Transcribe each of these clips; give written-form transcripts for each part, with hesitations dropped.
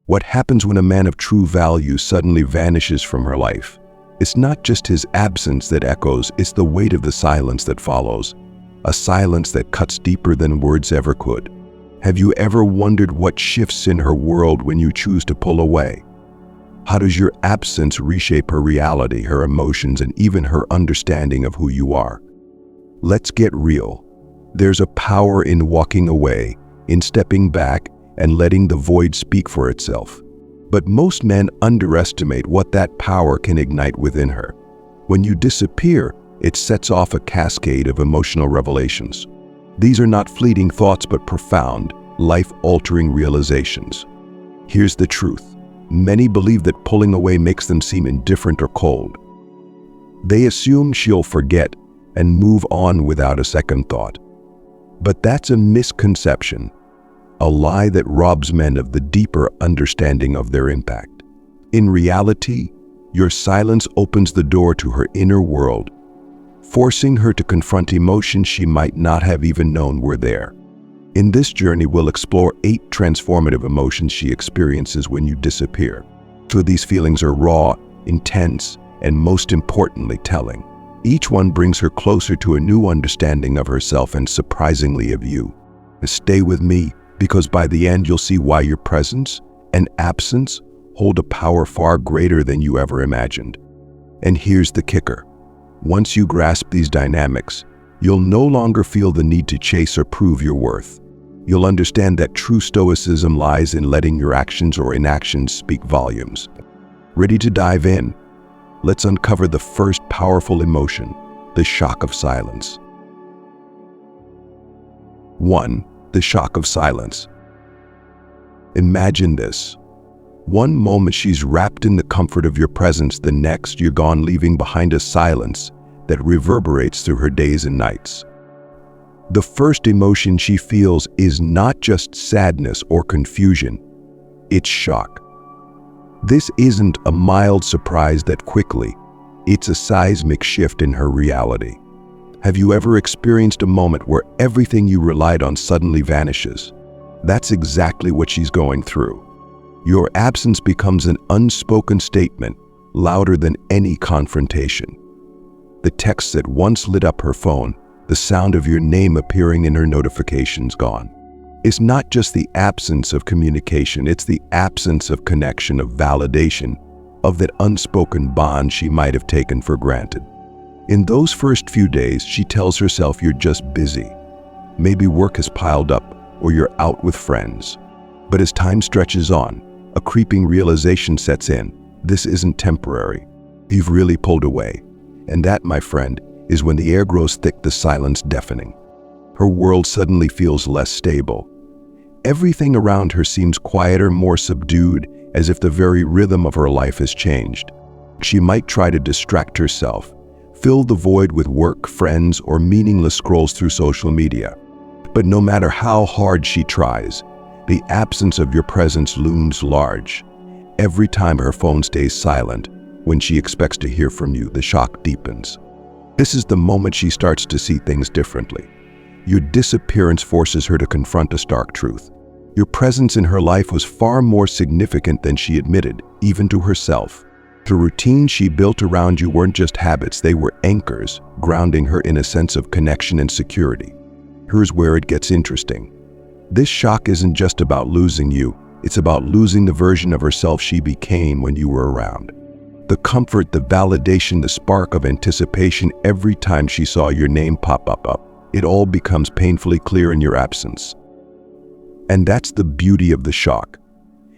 What happens when a man of true value suddenly vanishes from her life? It's not just his absence that echoes, it's the weight of the silence that follows. A silence that cuts deeper than words ever could. Have you ever wondered what shifts in her world when you choose to pull away? How does your absence reshape her reality, her emotions, and even her understanding of who you are? Let's get real. There's a power in walking away, in stepping back, and letting the void speak for itself. But most men underestimate what that power can ignite within her. When you disappear, it sets off a cascade of emotional revelations. These are not fleeting thoughts, but profound, life-altering realizations. Here's the truth. Many believe that pulling away makes them seem indifferent or cold. They assume she'll forget and move on without a second thought. But that's a misconception, a lie that robs men of the deeper understanding of their impact. In reality, your silence opens the door to her inner world, forcing her to confront emotions she might not have even known were there. In this journey, we'll explore 8 transformative emotions she experiences when you disappear. 2 of these feelings are raw, intense, and most importantly, telling. Each one brings her closer to a new understanding of herself and surprisingly of you. Stay with me, because by the end you'll see why your presence and absence hold a power far greater than you ever imagined. And here's the kicker. Once you grasp these dynamics, you'll no longer feel the need to chase or prove your worth. You'll understand that true stoicism lies in letting your actions or inactions speak volumes. Ready to dive in? Let's uncover the first powerful emotion, the shock of silence. 1. The shock of silence. Imagine this. One moment she's wrapped in the comfort of your presence, the next you're gone, leaving behind a silence that reverberates through her days and nights. The first emotion she feels is not just sadness or confusion, it's shock. This isn't a mild surprise that quickly, it's a seismic shift in her reality. Have you ever experienced a moment where everything you relied on suddenly vanishes? That's exactly what she's going through. Your absence becomes an unspoken statement, louder than any confrontation. The text that once lit up her phone, the sound of your name appearing in her notifications, gone. It's not just the absence of communication, it's the absence of connection, of validation, of that unspoken bond she might have taken for granted. In those first few days, she tells herself you're just busy. Maybe work has piled up, or you're out with friends. But as time stretches on, a creeping realization sets in. This isn't temporary. You've really pulled away. And that, my friend, is when the air grows thick, the silence deafening. Her world suddenly feels less stable. Everything around her seems quieter, more subdued, as if the very rhythm of her life has changed. She might try to distract herself, fill the void with work, friends, or meaningless scrolls through social media. But no matter how hard she tries, the absence of your presence looms large. Every time her phone stays silent, when she expects to hear from you, the shock deepens. This is the moment she starts to see things differently. Your disappearance forces her to confront a stark truth. Your presence in her life was far more significant than she admitted, even to herself. The routines she built around you weren't just habits, they were anchors, grounding her in a sense of connection and security. Here's where it gets interesting. This shock isn't just about losing you, it's about losing the version of herself she became when you were around. The comfort, the validation, the spark of anticipation every time she saw your name pop up, it all becomes painfully clear in your absence. And that's the beauty of the shock.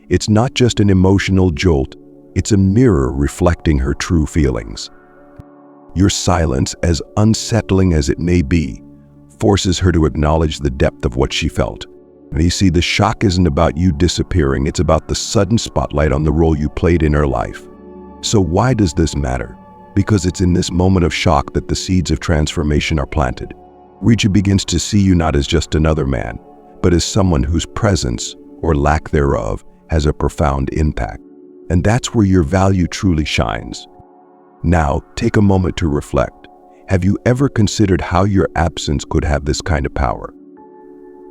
It's not just an emotional jolt, it's a mirror reflecting her true feelings. Your silence, as unsettling as it may be, forces her to acknowledge the depth of what she felt. And you see, the shock isn't about you disappearing, it's about the sudden spotlight on the role you played in her life. So why does this matter? Because it's in this moment of shock that the seeds of transformation are planted. Reacher begins to see you not as just another man, but as someone whose presence, or lack thereof, has a profound impact. And that's where your value truly shines. Now, take a moment to reflect. Have you ever considered how your absence could have this kind of power?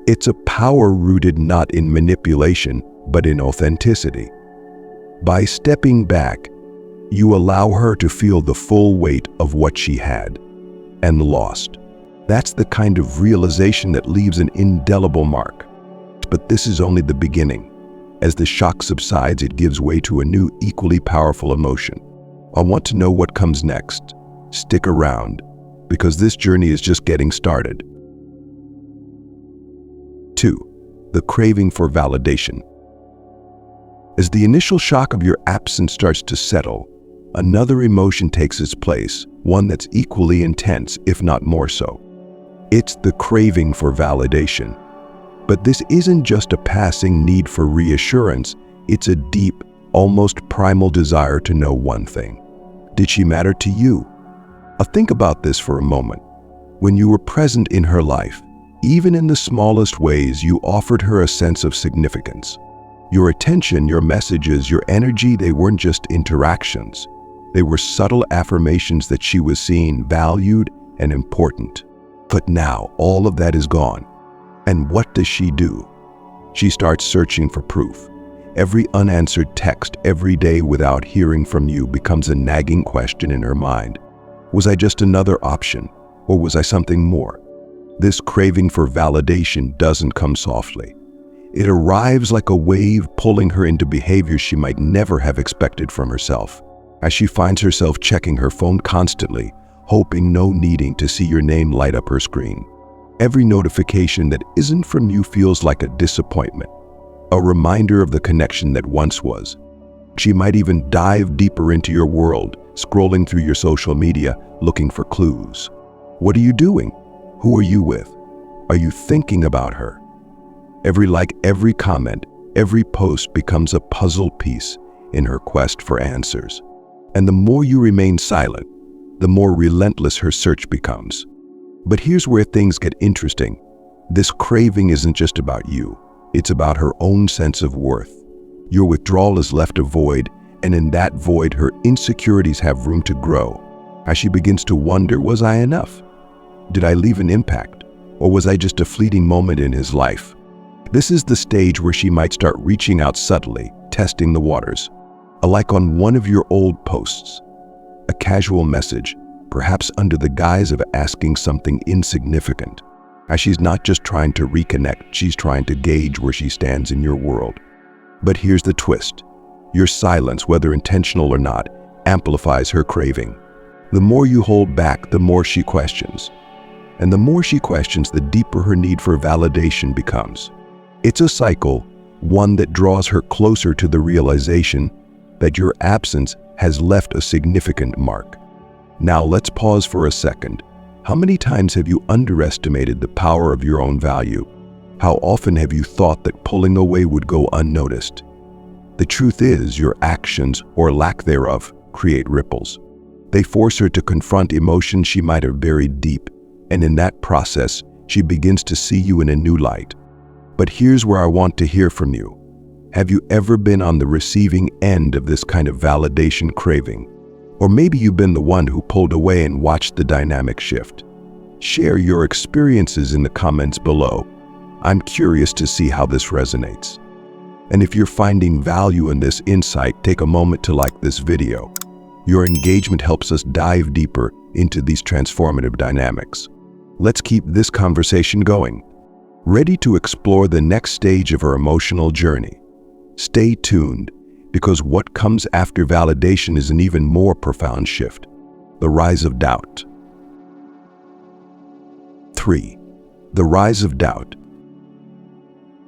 It's a power rooted not in manipulation, but in authenticity. By stepping back, you allow her to feel the full weight of what she had and lost. That's the kind of realization that leaves an indelible mark. But this is only the beginning. As the shock subsides, it gives way to a new, equally powerful emotion. I want to know what comes next. Stick around, because this journey is just getting started. 2. The craving for validation. As the initial shock of your absence starts to settle, another emotion takes its place, one that's equally intense, if not more so. It's the craving for validation. But this isn't just a passing need for reassurance, it's a deep, almost primal desire to know one thing. Did she matter to you? Think about this for a moment. When you were present in her life, even in the smallest ways, you offered her a sense of significance. Your attention, your messages, your energy, they weren't just interactions. They were subtle affirmations that she was seen, valued, and important. But now, all of that is gone. And what does she do? She starts searching for proof. Every unanswered text, every day without hearing from you, becomes a nagging question in her mind. Was I just another option, or was I something more? This craving for validation doesn't come softly. It arrives like a wave, pulling her into behavior she might never have expected from herself. As she finds herself checking her phone constantly, hoping, needing to see your name light up her screen. Every notification that isn't from you feels like a disappointment, a reminder of the connection that once was. She might even dive deeper into your world, scrolling through your social media, looking for clues. What are you doing? Who are you with? Are you thinking about her? Every like, every comment, every post becomes a puzzle piece in her quest for answers. And the more you remain silent, the more relentless her search becomes. But here's where things get interesting. This craving isn't just about you. It's about her own sense of worth. Your withdrawal has left a void, and in that void, her insecurities have room to grow. As she begins to wonder, was I enough? Did I leave an impact? Or was I just a fleeting moment in his life? This is the stage where she might start reaching out subtly, testing the waters. A like on one of your old posts, a casual message, perhaps under the guise of asking something insignificant. As she's not just trying to reconnect, she's trying to gauge where she stands in your world. But here's the twist. Your silence, whether intentional or not, amplifies her craving. The more you hold back, the more she questions. And the more she questions, the deeper her need for validation becomes. It's a cycle, one that draws her closer to the realization that your absence has left a significant mark. Now let's pause for a second. How many times have you underestimated the power of your own value? How often have you thought that pulling away would go unnoticed? The truth is, your actions, or lack thereof, create ripples. They force her to confront emotions she might have buried deep, and in that process, she begins to see you in a new light. But here's where I want to hear from you. Have you ever been on the receiving end of this kind of validation craving? Or maybe you've been the one who pulled away and watched the dynamic shift. Share your experiences in the comments below. I'm curious to see how this resonates. And if you're finding value in this insight, take a moment to like this video. Your engagement helps us dive deeper into these transformative dynamics. Let's keep this conversation going. Ready to explore the next stage of our emotional journey? Stay tuned, because what comes after validation is an even more profound shift: the rise of doubt. 3. The rise of doubt.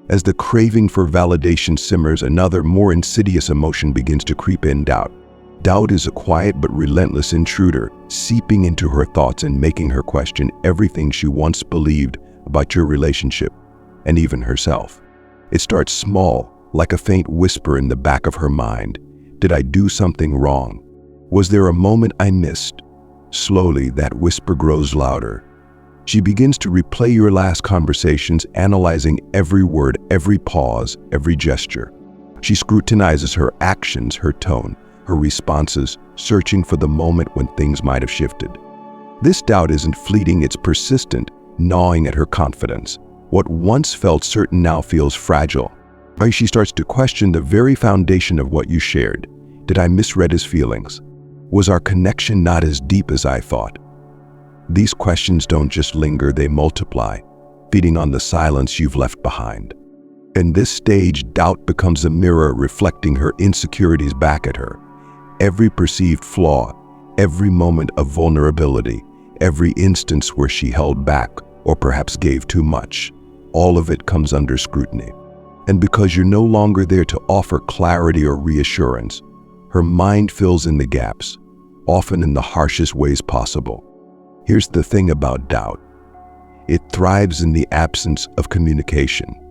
As the craving for validation simmers, another, more insidious emotion begins to creep in: doubt. Doubt is a quiet but relentless intruder, seeping into her thoughts and making her question everything she once believed about your relationship, and even herself. It starts small, like a faint whisper in the back of her mind. Did I do something wrong? Was there a moment I missed? Slowly, that whisper grows louder. She begins to replay your last conversations, analyzing every word, every pause, every gesture. She scrutinizes her actions, her tone, her responses, searching for the moment when things might have shifted. This doubt isn't fleeting, it's persistent, gnawing at her confidence. What once felt certain now feels fragile. She starts to question the very foundation of what you shared. Did I misread his feelings? Was our connection not as deep as I thought? These questions don't just linger, they multiply, feeding on the silence you've left behind. In this stage, doubt becomes a mirror reflecting her insecurities back at her. Every perceived flaw, every moment of vulnerability, every instance where she held back or perhaps gave too much, all of it comes under scrutiny. And because you're no longer there to offer clarity or reassurance, her mind fills in the gaps, often in the harshest ways possible. Here's the thing about doubt. It thrives in the absence of communication.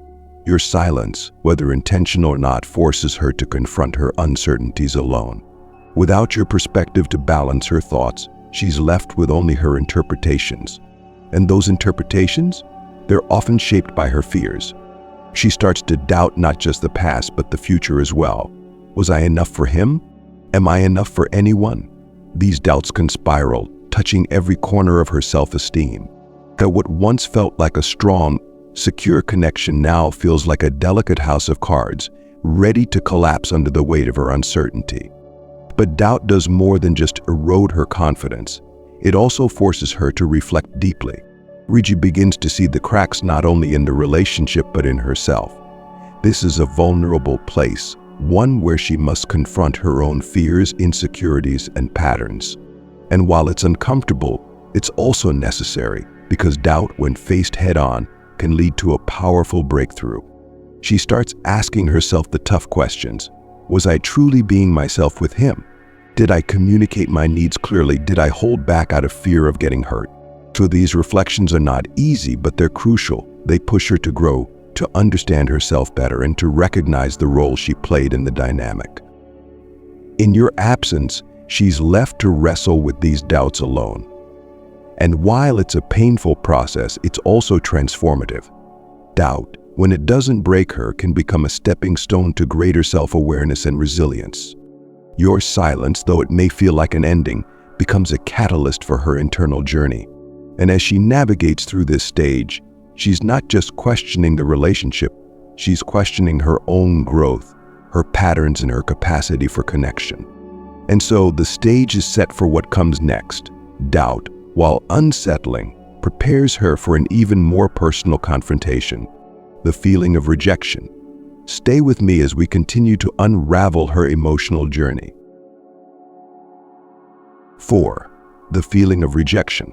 Your silence, whether intentional or not, forces her to confront her uncertainties alone. Without your perspective to balance her thoughts, she's left with only her interpretations. And those interpretations, they're often shaped by her fears. She starts to doubt not just the past, but the future as well. Was I enough for him? Am I enough for anyone? These doubts can spiral, touching every corner of her self-esteem. That what once felt like a strong, secure connection now feels like a delicate house of cards, ready to collapse under the weight of her uncertainty. But doubt does more than just erode her confidence. It also forces her to reflect deeply. Regi begins to see the cracks not only in the relationship but in herself. This is a vulnerable place, one where she must confront her own fears, insecurities, and patterns. And while it's uncomfortable, it's also necessary, because doubt, when faced head-on, can lead to a powerful breakthrough. She starts asking herself the tough questions. Was I truly being myself with him? Did I communicate my needs clearly? Did I hold back out of fear of getting hurt? So these reflections are not easy, but they're crucial. They push her to grow, to understand herself better, and to recognize the role she played in the dynamic. In your absence, she's left to wrestle with these doubts alone. And while it's a painful process, it's also transformative. Doubt, when it doesn't break her, can become a stepping stone to greater self-awareness and resilience. Your silence, though it may feel like an ending, becomes a catalyst for her internal journey. And as she navigates through this stage, she's not just questioning the relationship, she's questioning her own growth, her patterns, and her capacity for connection. And so the stage is set for what comes next. Doubt, while unsettling, prepares her for an even more personal confrontation, the feeling of rejection. Stay with me as we continue to unravel her emotional journey. 4. The feeling of rejection.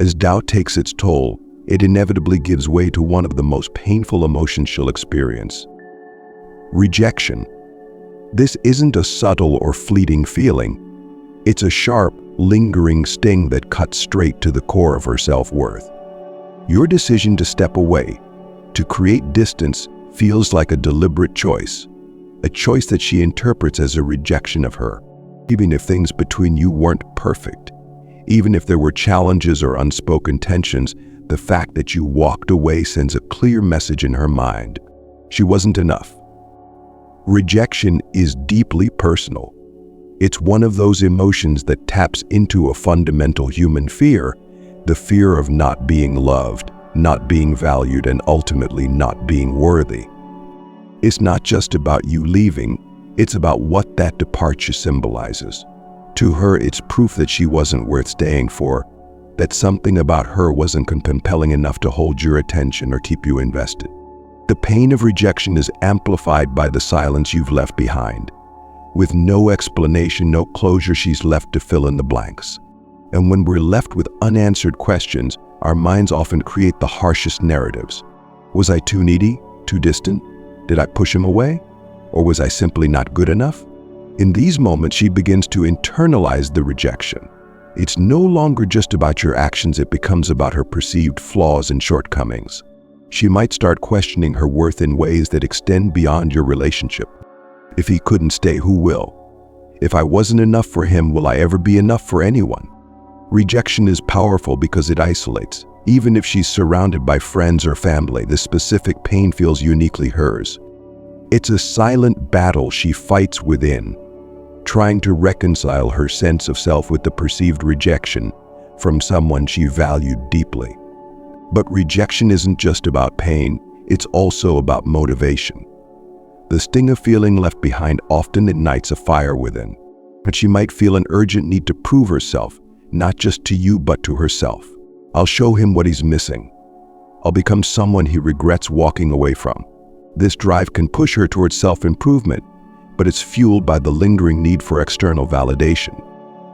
As doubt takes its toll, it inevitably gives way to one of the most painful emotions she'll experience: rejection. This isn't a subtle or fleeting feeling. It's a sharp, lingering sting that cuts straight to the core of her self-worth. Your decision to step away, to create distance, feels like a deliberate choice, a choice that she interprets as a rejection of her. Even if things between you weren't perfect, even if there were challenges or unspoken tensions, the fact that you walked away sends a clear message in her mind. She wasn't enough. Rejection is deeply personal. It's one of those emotions that taps into a fundamental human fear, the fear of not being loved, not being valued, and ultimately not being worthy. It's not just about you leaving, it's about what that departure symbolizes. To her, it's proof that she wasn't worth staying for, that something about her wasn't compelling enough to hold your attention or keep you invested. The pain of rejection is amplified by the silence you've left behind. With no explanation, no closure, she's left to fill in the blanks. And when we're left with unanswered questions, our minds often create the harshest narratives. Was I too needy? Too distant? Did I push him away? Or was I simply not good enough? In these moments, she begins to internalize the rejection. It's no longer just about your actions, it becomes about her perceived flaws and shortcomings. She might start questioning her worth in ways that extend beyond your relationship. If he couldn't stay, who will? If I wasn't enough for him, will I ever be enough for anyone? Rejection is powerful because it isolates. Even if she's surrounded by friends or family, the specific pain feels uniquely hers. It's a silent battle she fights within, trying to reconcile her sense of self with the perceived rejection from someone she valued deeply. But rejection isn't just about pain, it's also about motivation. The sting of feeling left behind often ignites a fire within, and she might feel an urgent need to prove herself, not just to you but to herself. I'll show him what he's missing. I'll become someone he regrets walking away from. This drive can push her towards self-improvement, but it's fueled by the lingering need for external validation.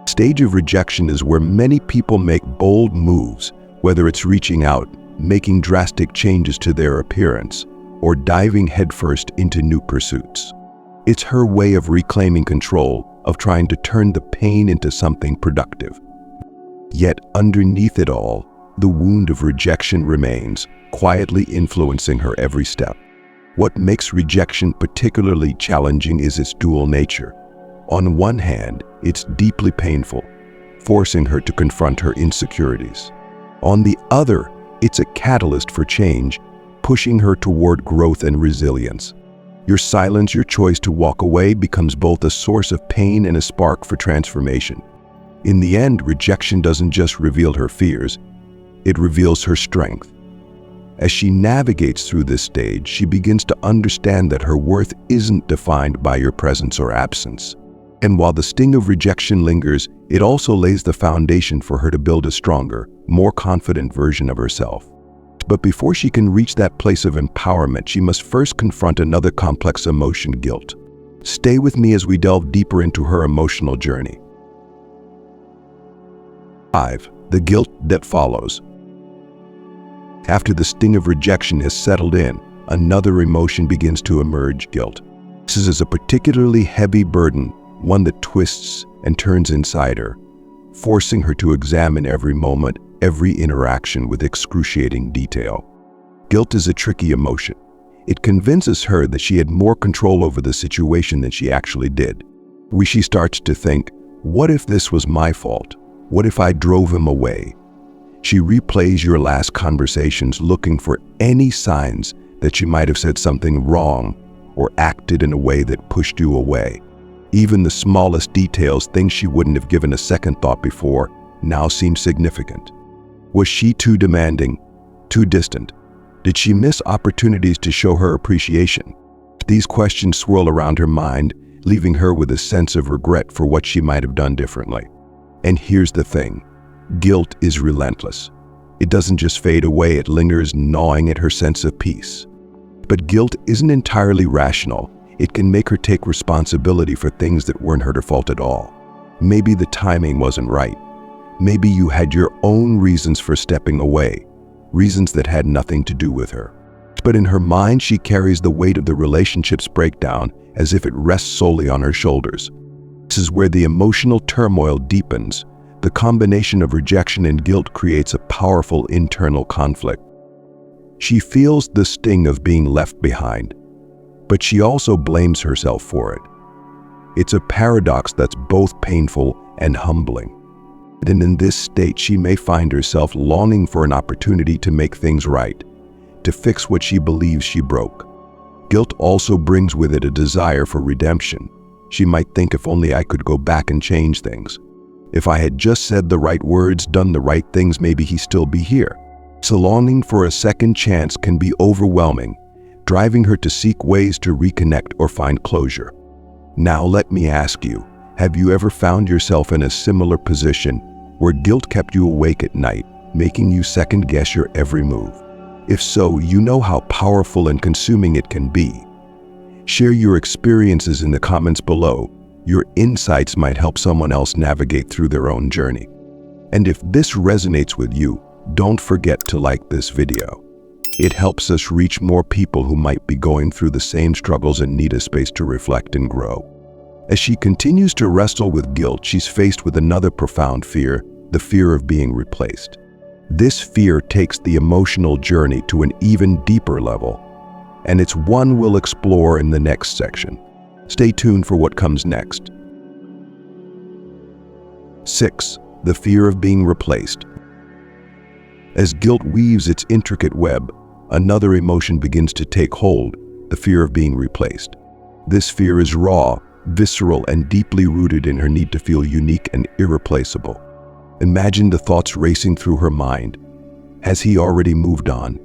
The stage of rejection is where many people make bold moves, whether it's reaching out, making drastic changes to their appearance, or diving headfirst into new pursuits. It's her way of reclaiming control, of trying to turn the pain into something productive. Yet underneath it all, the wound of rejection remains, quietly influencing her every step. What makes rejection particularly challenging is its dual nature. On one hand, it's deeply painful, forcing her to confront her insecurities. On the other, it's a catalyst for change, pushing her toward growth and resilience. Your silence, your choice to walk away, becomes both a source of pain and a spark for transformation. In the end, rejection doesn't just reveal her fears, it reveals her strength. As she navigates through this stage, she begins to understand that her worth isn't defined by your presence or absence. And while the sting of rejection lingers, it also lays the foundation for her to build a stronger, more confident version of herself. But before she can reach that place of empowerment, she must first confront another complex emotion: guilt. Stay with me as we delve deeper into her emotional journey. 5. The guilt that follows. After the sting of rejection has settled in, another emotion begins to emerge: guilt. This is a particularly heavy burden, one that twists and turns inside her, forcing her to examine every moment, every interaction with excruciating detail. Guilt is a tricky emotion. It convinces her that she had more control over the situation than she actually did. She starts to think, what if this was my fault? What if I drove him away? She replays your last conversations, looking for any signs that you might have said something wrong or acted in a way that pushed you away. Even the smallest details, things she wouldn't have given a second thought before, now seem significant. Was she too demanding, too distant? Did she miss opportunities to show her appreciation? These questions swirl around her mind, leaving her with a sense of regret for what she might have done differently. And here's the thing. Guilt is relentless. It doesn't just fade away, it lingers, gnawing at her sense of peace. But guilt isn't entirely rational. It can make her take responsibility for things that weren't her fault at all. Maybe the timing wasn't right. Maybe you had your own reasons for stepping away, reasons that had nothing to do with her. But in her mind, she carries the weight of the relationship's breakdown as if it rests solely on her shoulders. This is where the emotional turmoil deepens. The combination of rejection and guilt creates a powerful internal conflict. She feels the sting of being left behind, but she also blames herself for it. It's a paradox that's both painful and humbling. And in this state, she may find herself longing for an opportunity to make things right, to fix what she believes she broke. Guilt also brings with it a desire for redemption. She might think, if only I could go back and change things. If I had just said the right words, done the right things, maybe he'd still be here. So longing for a second chance can be overwhelming, driving her to seek ways to reconnect or find closure. Now let me ask you, have you ever found yourself in a similar position where guilt kept you awake at night, making you second-guess your every move? If so, you know how powerful and consuming it can be. Share your experiences in the comments below. Your insights might help someone else navigate through their own journey. And if this resonates with you, don't forget to like this video. It helps us reach more people who might be going through the same struggles and need a space to reflect and grow. As she continues to wrestle with guilt, she's faced with another profound fear, the fear of being replaced. This fear takes the emotional journey to an even deeper level, and it's one we'll explore in the next section. Stay tuned for what comes next. 6. The fear of being replaced. As guilt weaves its intricate web, another emotion begins to take hold, the fear of being replaced. This fear is raw, visceral, and deeply rooted in her need to feel unique and irreplaceable. Imagine the thoughts racing through her mind. Has he already moved on?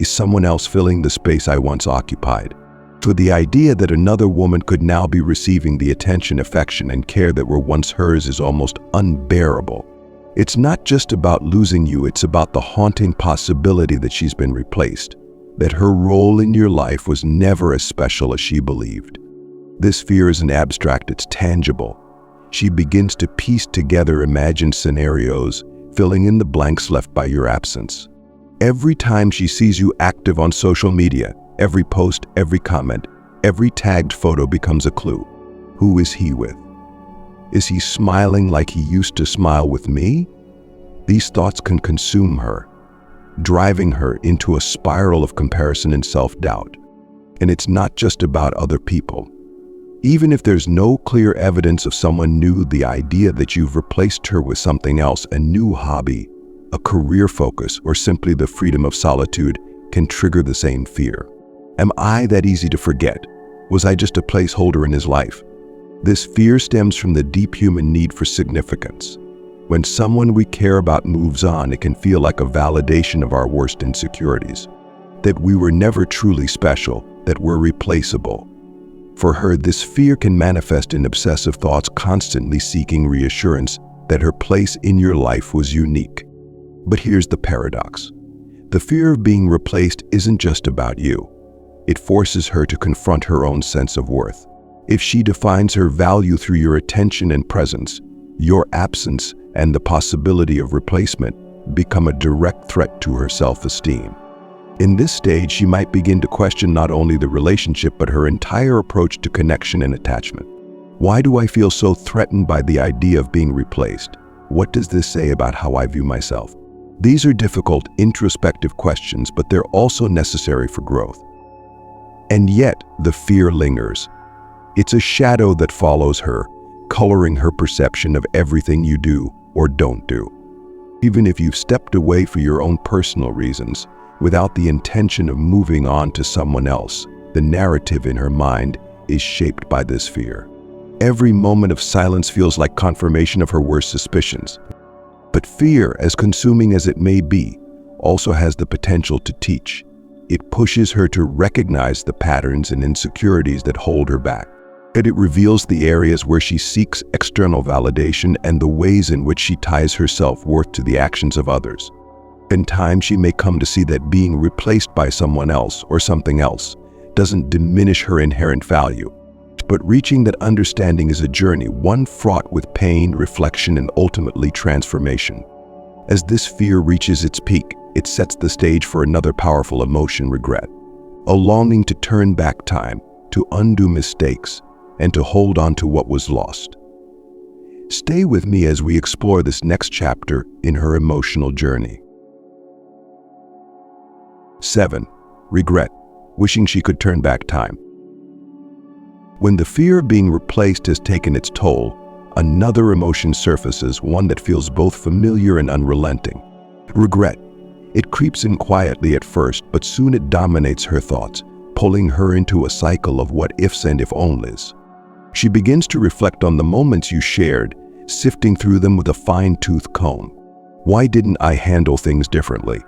is someone else filling the space I once occupied. For the idea that another woman could now be receiving the attention, affection, and care that were once hers is almost unbearable. It's not just about losing you, it's about the haunting possibility that she's been replaced, that her role in your life was never as special as she believed. This fear isn't abstract, it's tangible. She begins to piece together imagined scenarios, filling in the blanks left by your absence. Every time she sees you active on social media, every post, every comment, every tagged photo becomes a clue. Who is he with? Is he smiling like he used to smile with me? These thoughts can consume her, driving her into a spiral of comparison and self-doubt. And it's not just about other people. Even if there's no clear evidence of someone new, the idea that you've replaced her with something else, a new hobby, a career focus, or simply the freedom of solitude, can trigger the same fear. Am I that easy to forget? Was I just a placeholder in his life? This fear stems from the deep human need for significance. When someone we care about moves on, it can feel like a validation of our worst insecurities, that we were never truly special, that we're replaceable. For her, this fear can manifest in obsessive thoughts, constantly seeking reassurance that her place in your life was unique. But here's the paradox. The fear of being replaced isn't just about you. It forces her to confront her own sense of worth. If she defines her value through your attention and presence, your absence and the possibility of replacement become a direct threat to her self-esteem. In this stage, she might begin to question not only the relationship but her entire approach to connection and attachment. Why do I feel so threatened by the idea of being replaced? What does this say about how I view myself? These are difficult, introspective questions, but they're also necessary for growth. And yet, the fear lingers. It's a shadow that follows her, coloring her perception of everything you do or don't do. Even if you've stepped away for your own personal reasons, without the intention of moving on to someone else, the narrative in her mind is shaped by this fear. Every moment of silence feels like confirmation of her worst suspicions. But fear, as consuming as it may be, also has the potential to teach. It pushes her to recognize the patterns and insecurities that hold her back. And it reveals the areas where she seeks external validation and the ways in which she ties her self-worth to the actions of others. In time, she may come to see that being replaced by someone else or something else doesn't diminish her inherent value. But reaching that understanding is a journey, one fraught with pain, reflection, and ultimately transformation. As this fear reaches its peak, it sets the stage for another powerful emotion, regret. A longing to turn back time, to undo mistakes, and to hold on to what was lost. Stay with me as we explore this next chapter in her emotional journey. 7. Regret, wishing she could turn back time. When the fear of being replaced has taken its toll, another emotion surfaces, one that feels both familiar and unrelenting. Regret. It creeps in quietly at first, but soon it dominates her thoughts, pulling her into a cycle of what ifs and if onlys. She begins to reflect on the moments you shared, sifting through them with a fine-tooth comb. Why didn't I handle things differently?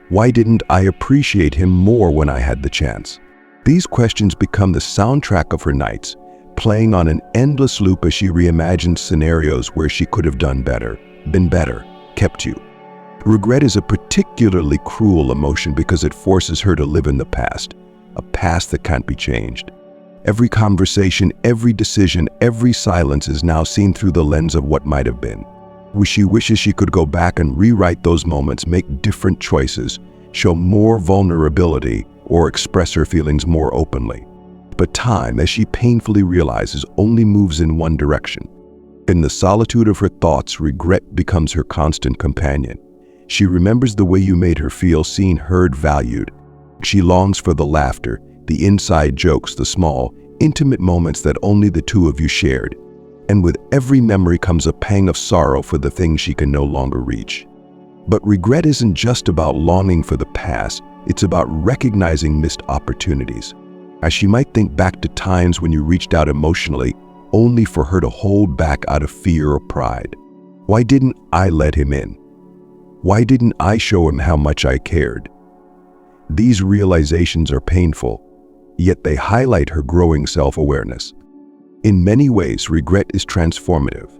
Why didn't I appreciate him more when I had the chance? These questions become the soundtrack of her nights, playing on an endless loop as she reimagines scenarios where she could have done better, been better, kept you. Regret is a particularly cruel emotion because it forces her to live in the past, a past that can't be changed. Every conversation, every decision, every silence is now seen through the lens of what might have been. She wishes she could go back and rewrite those moments, make different choices, show more vulnerability, or express her feelings more openly. But time, as she painfully realizes, only moves in one direction. In the solitude of her thoughts, regret becomes her constant companion. She remembers the way you made her feel, seen, heard, valued. She longs for the laughter, the inside jokes, the small, intimate moments that only the two of you shared. And with every memory comes a pang of sorrow for the things she can no longer reach. But regret isn't just about longing for the past, it's about recognizing missed opportunities. As she might think back to times when you reached out emotionally, only for her to hold back out of fear or pride. Why didn't I let him in? Why didn't I show him how much I cared? These realizations are painful, yet they highlight her growing self-awareness. In many ways, regret is transformative.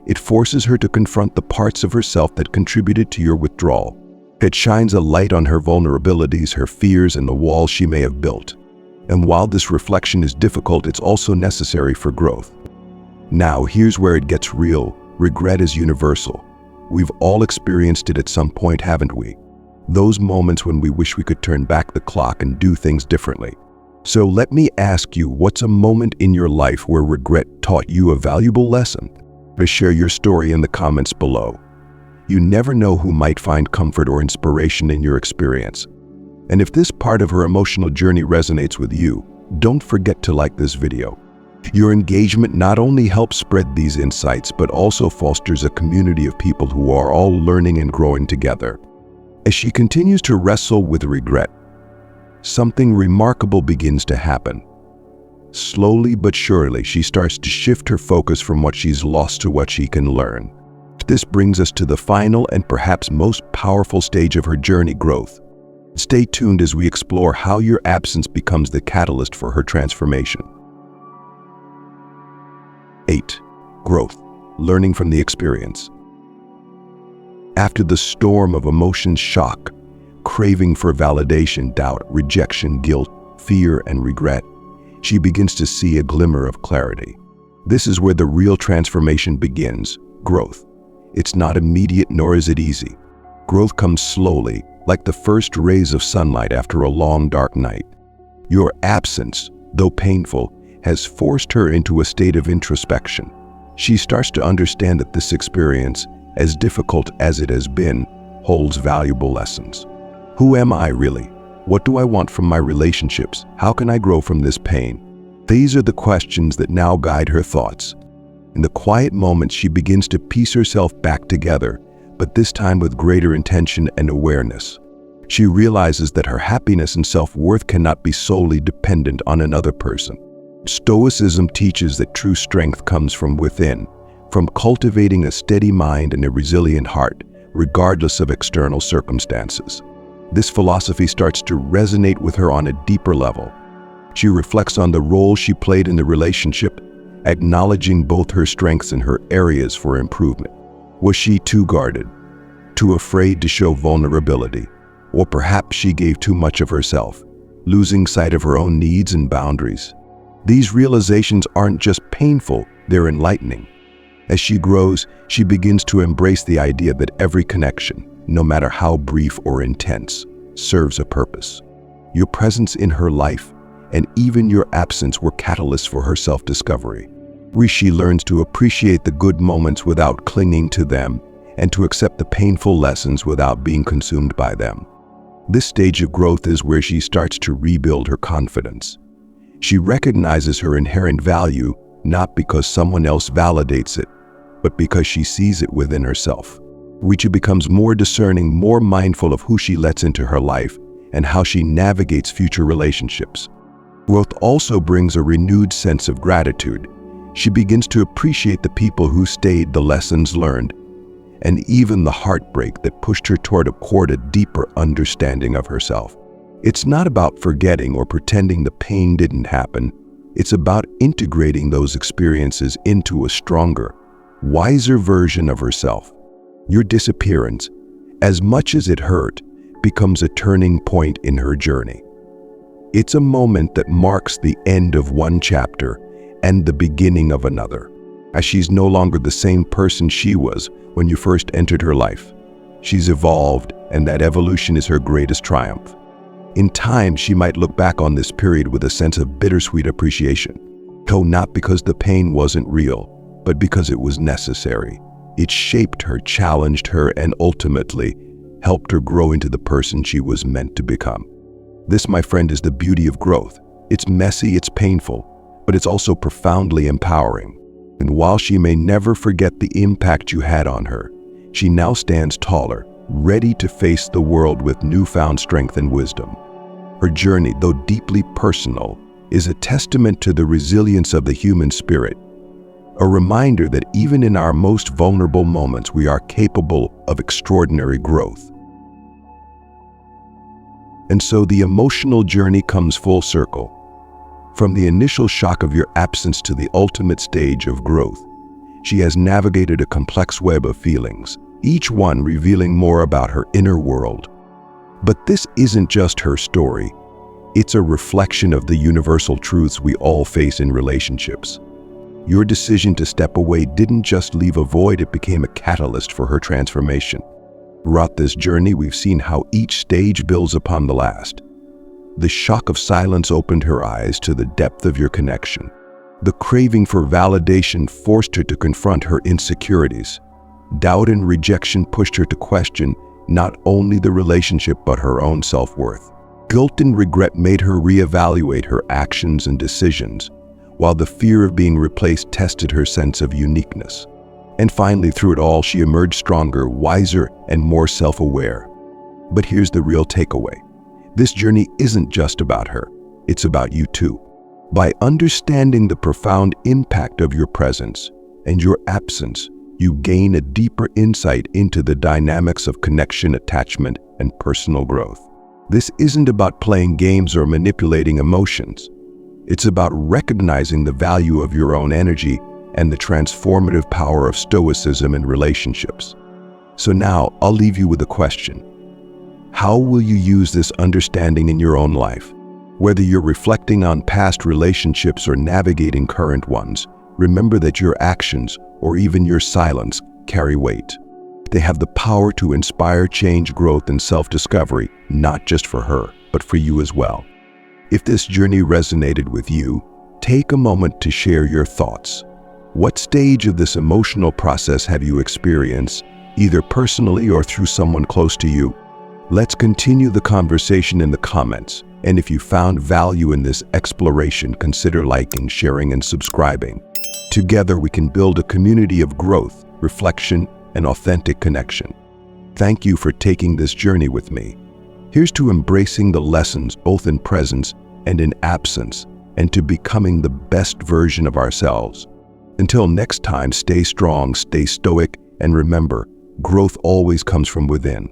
It forces her to confront the parts of herself that contributed to your withdrawal. It shines a light on her vulnerabilities, her fears, and the walls she may have built. And while this reflection is difficult, it's also necessary for growth. Now, here's where it gets real. Regret is universal. We've all experienced it at some point, haven't we? Those moments when we wish we could turn back the clock and do things differently. So let me ask you, what's a moment in your life where regret taught you a valuable lesson? Share your story in the comments below. You never know who might find comfort or inspiration in your experience. And if this part of her emotional journey resonates with you, don't forget to like this video. Your engagement not only helps spread these insights, but also fosters a community of people who are all learning and growing together. As she continues to wrestle with regret, something remarkable begins to happen. Slowly but surely, she starts to shift her focus from what she's lost to what she can learn. This brings us to the final and perhaps most powerful stage of her journey: growth. Stay tuned as we explore how your absence becomes the catalyst for her transformation. 8. Growth. Learning from the experience. After the storm of emotions, shock, craving for validation, doubt, rejection, guilt, fear, and regret, she begins to see a glimmer of clarity. This is where the real transformation begins: growth. It's not immediate, nor is it easy. Growth comes slowly, like the first rays of sunlight after a long, dark night. Your absence, though painful, has forced her into a state of introspection. She starts to understand that this experience, as difficult as it has been, holds valuable lessons. Who am I really? What do I want from my relationships? How can I grow from this pain? These are the questions that now guide her thoughts. In the quiet moments, she begins to piece herself back together, but this time with greater intention and awareness. She realizes that her happiness and self-worth cannot be solely dependent on another person. Stoicism teaches that true strength comes from within, from cultivating a steady mind and a resilient heart, regardless of external circumstances. This philosophy starts to resonate with her on a deeper level. She reflects on the role she played in the relationship, acknowledging both her strengths and her areas for improvement. Was she too guarded, too afraid to show vulnerability? Or perhaps she gave too much of herself, losing sight of her own needs and boundaries. These realizations aren't just painful, they're enlightening. As she grows, she begins to embrace the idea that every connection, no matter how brief or intense, serves a purpose. Your presence in her life, and even your absence, were catalysts for her self-discovery. She learns to appreciate the good moments without clinging to them, and to accept the painful lessons without being consumed by them. This stage of growth is where she starts to rebuild her confidence. She recognizes her inherent value, not because someone else validates it, but because she sees it within herself. She becomes more discerning, more mindful of who she lets into her life, and how she navigates future relationships. Growth also brings a renewed sense of gratitude. She begins to appreciate the people who stayed, the lessons learned, and even the heartbreak that pushed her toward a deeper understanding of herself. It's not about forgetting or pretending the pain didn't happen. It's about integrating those experiences into a stronger, wiser version of herself. Your disappearance, as much as it hurt, becomes a turning point in her journey. It's a moment that marks the end of one chapter and the beginning of another, as she's no longer the same person she was when you first entered her life. She's evolved, and that evolution is her greatest triumph. In time, she might look back on this period with a sense of bittersweet appreciation. Not because the pain wasn't real, but because it was necessary. It shaped her, challenged her, and ultimately helped her grow into the person she was meant to become. This, my friend, is the beauty of growth. It's messy, it's painful, but it's also profoundly empowering. And while she may never forget the impact you had on her, she now stands taller, ready to face the world with newfound strength and wisdom. Her journey, though deeply personal, is a testament to the resilience of the human spirit, a reminder that even in our most vulnerable moments, we are capable of extraordinary growth. And so the emotional journey comes full circle. From the initial shock of your absence to the ultimate stage of growth, she has navigated a complex web of feelings, each one revealing more about her inner world. But this isn't just her story. It's a reflection of the universal truths we all face in relationships. Your decision to step away didn't just leave a void, it became a catalyst for her transformation. Throughout this journey, we've seen how each stage builds upon the last. The shock of silence opened her eyes to the depth of your connection. The craving for validation forced her to confront her insecurities. Doubt and rejection pushed her to question not only the relationship but her own self-worth. Guilt and regret made her reevaluate her actions and decisions, while the fear of being replaced tested her sense of uniqueness. And finally, through it all, she emerged stronger, wiser, and more self-aware. But here's the real takeaway. This journey isn't just about her, it's about you too. By understanding the profound impact of your presence and your absence, you gain a deeper insight into the dynamics of connection, attachment, and personal growth. This isn't about playing games or manipulating emotions. It's about recognizing the value of your own energy and the transformative power of Stoicism in relationships. So now, I'll leave you with a question. How will you use this understanding in your own life? Whether you're reflecting on past relationships or navigating current ones, remember that your actions, or even your silence, carry weight. They have the power to inspire change, growth, and self-discovery, not just for her, but for you as well. If this journey resonated with you, take a moment to share your thoughts. What stage of this emotional process have you experienced, either personally or through someone close to you? Let's continue the conversation in the comments. And if you found value in this exploration, consider liking, sharing, and subscribing. Together, we can build a community of growth, reflection, and authentic connection. Thank you for taking this journey with me. Here's to embracing the lessons both in presence and in absence, and to becoming the best version of ourselves. Until next time, stay strong, stay stoic, and remember, growth always comes from within.